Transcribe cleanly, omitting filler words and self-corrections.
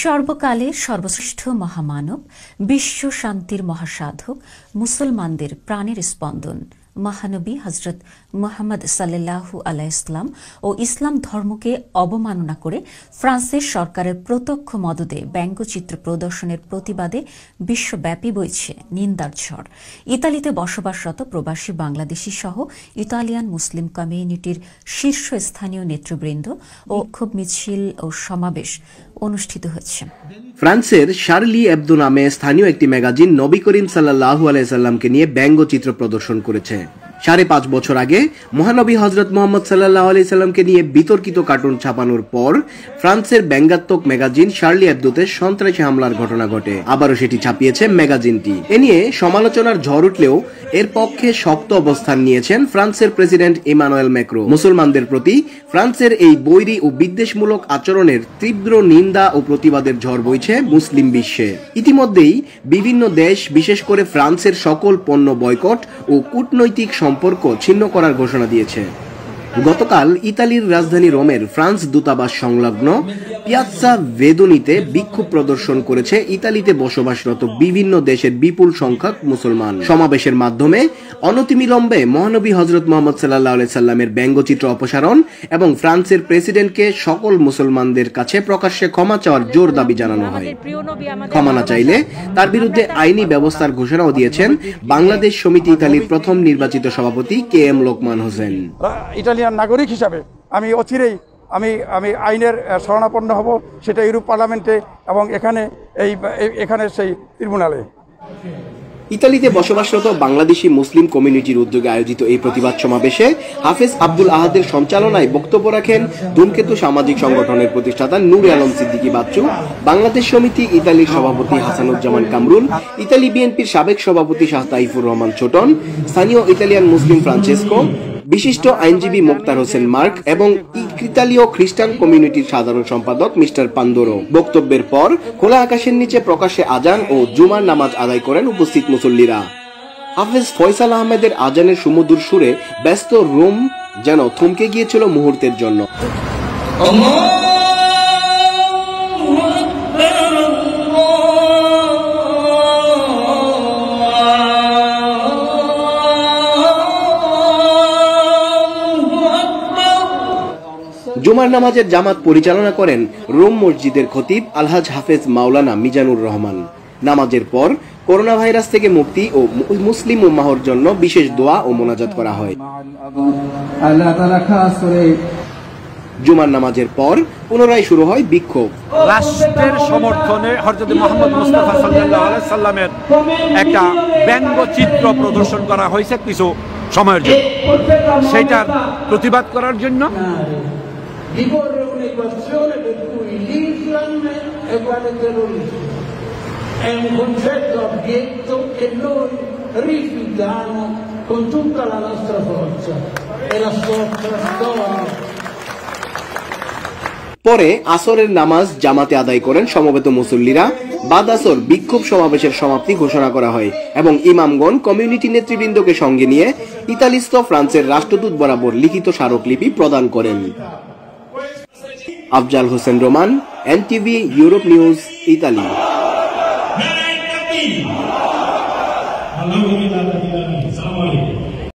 সর্বকালের সর্বশ্রেষ্ঠ মহামানব, বিশ্ব শান্তির মহাসাধক, মুসলমানদের প্রাণের স্পন্দন মহানবী হযরত মুহাম্মদ সাল্লাল্লাহু আলাইহি ওয়াসাল্লাম ও ইসলাম ধর্মকে অবমাননা করে ফ্রান্সের সরকারের প্রত্যক্ষ মদদে ব্যঙ্গচিত্র প্রদর্শনের প্রতিবাদে বিশ্বব্যাপী বইছে নিন্দার ঝড়। ইতালিতে বসবাসরত প্রবাসী বাংলাদেশী সহ ইতালিয়ান মুসলিম কমিউনিটির শীর্ষস্থানীয় নেতৃবৃন্দ ও বিক্ষোভ মিছিল ও সমাবেশ অনুষ্ঠিত হচ্ছে। ফ্রান্সের শার্লি এবদো নামে স্থানীয় একটি ম্যাগাজিন নবী করিম সাল্লাল্লাহু আলাইহি সাল্লামকে নিয়ে ব্যঙ্গচিত্র প্রদর্শন করেছে। ৫.৫ বছর আগে মহানবী হযরত মুহাম্মদ সাল্লাল্লাহু আলাইহি সাল্লামকে নিয়ে বিতর্কিত কার্টুন ছাপানোর পর ফ্রান্সের ব্যঙ্গাত্মক ম্যাগাজিন শার্লি এবদোতে সন্ত্রাসী হামলার ঘটনা ঘটে। আবারও সেটি ছাপিয়েছে ম্যাগাজিনটি। এ নিয়ে সমালোচনার ঝড় উঠলেও এর পক্ষে শক্ত অবস্থান নিয়েছেন ফ্রান্সের প্রেসিডেন্ট ইমানুয়েল ম্যাক্রো। মুসলমানদের প্রতি ফ্রান্সের এই বৈরী ও বিদ্বেষমূলক আচরণের তীব্র নিন্দা ও প্রতিবাদের ঝড় বইছে মুসলিম বিশ্বে। ইতিমধ্যেই বিভিন্ন দেশ, বিশেষ করে ফ্রান্সের সকল পণ্য বয়কট ও কূটনৈতিক সম্পর্ক ছিন্ন করার ঘোষণা দিয়েছে। গতকাল ইতালির রাজধানী রোমের ফ্রান্স দূতাবাস সংলগ্ন পিয়াৎজা ভেদোনিতে বিক্ষোভ প্রদর্শন করেছে ইতালিতে বসবাসরত বিভিন্ন দেশের বিপুল সংখ্যক মুসলমান। সমাবেশের মাধ্যমে অনতিবিলম্বে মহানবী হযরত মুহাম্মদ সাল্লাল্লাহু আলাইহি সাল্লামের ব্যঙ্গচিত্র অপসারণ এবং ফ্রান্সের প্রেসিডেন্টকে সকল মুসলমানদের কাছে প্রকাশ্যে ক্ষমা চাওয়ার জোর দাবি জানানো হয়। ক্ষমা না চাইলে তার বিরুদ্ধে আইনি ব্যবস্থার ঘোষণাও দিয়েছেন বাংলাদেশ সমিতি ইতালির প্রথম নির্বাচিত সভাপতি KM লোকমান হোসেন। ইটালিয়ান নাগরিক হিসাবে আমি অচিরেই আমি আইনের শরণাপন্ন হব, সেটা ইউরোপ পার্লামেন্টে এবং এখানে সেই ট্রিব্যুনালে। ইতালিতে বসবাসরত বাংলাদেশি মুসলিম কমিউনিটির উদ্যোগে আয়োজিত এই প্রতিবাদ সমাবেশে হাফেজ আব্দুল আহাদের সঞ্চালনায় বক্তব্য রাখেন ধূমকেতু সামাজিক সংগঠনের প্রতিষ্ঠাতা নূরে আলম সিদ্দিকী বাচ্চু, বাংলাদেশ সমিতি ইতালির সভাপতি হাসানুজ্জামান কামরুল, ইতালি বিএনপির সাবেক সভাপতি শাহ তাইফুর রহমান ছোটন, স্থানীয় ইতালিয়ান মুসলিম ফ্রান্সেসকো, বিশিষ্ট আইনজীবী মোক্তার হোসেন মার্ক এবং ইতালীয় খ্রিস্টান কমিউনিটির সাধারণ সম্পাদক মিস্টার পান্দোরো। বক্তব্যের পর খোলা আকাশের নিচে প্রকাশ্যে আজান ও জুমার নামাজ আদায় করেন উপস্থিত মুসল্লিরা। হাফেজ ফয়সাল আহমেদের আজানের সুমধুর সুরে ব্যস্ত রোম যেন থমকে গিয়েছিল মুহূর্তের জন্য। জুমার নামাজের জামাত পরিচালনা করেন রোম মসজিদের খতিব আলহাজ হাফেজ মাওলানা মিজানুর রহমান। নামাজের পর করোনা ভাইরাস থেকে মুক্তি ও মুসলিম উম্মাহর জন্য বিশেষ দোয়া ও মোনাজাত করা হয়। জুমার নামাজের পর পুনরায় শুরু হয় বিক্ষোভ। রাষ্ট্রের সমর্থনে হযরত মুহাম্মদ মুস্তাফা সাল্লাল্লাহু আলাইহি সাল্লামের একটা ব্যঙ্গচিত্র প্রদর্শন করা হয়েছে কিছু সময়ের জন্য, সেটার প্রতিবাদ করার জন্য di porre un'equazione per cui l'Islam è uguale al terrorismo. È un concetto abietto che noi rifiutiamo con tutta la nostra forza e la nostra storia. পরে আসরের নামাজ জামাতে আদায় করেন সমবেত মুসল্লিরা। বাদ আসর বিক্ষোভ সমাবেশের সমাপ্তি ঘোষণা করা হয় এবং ইমামগণ কমিউনিটি নেতৃবৃন্দকে সঙ্গে নিয়ে ইতালিস্থ ফ্রান্সের রাষ্ট্রদূত বরাবর লিখিত স্মারকলিপি প্রদান করেন। Afzal Hossain Roman, NTV Europe news, Italy.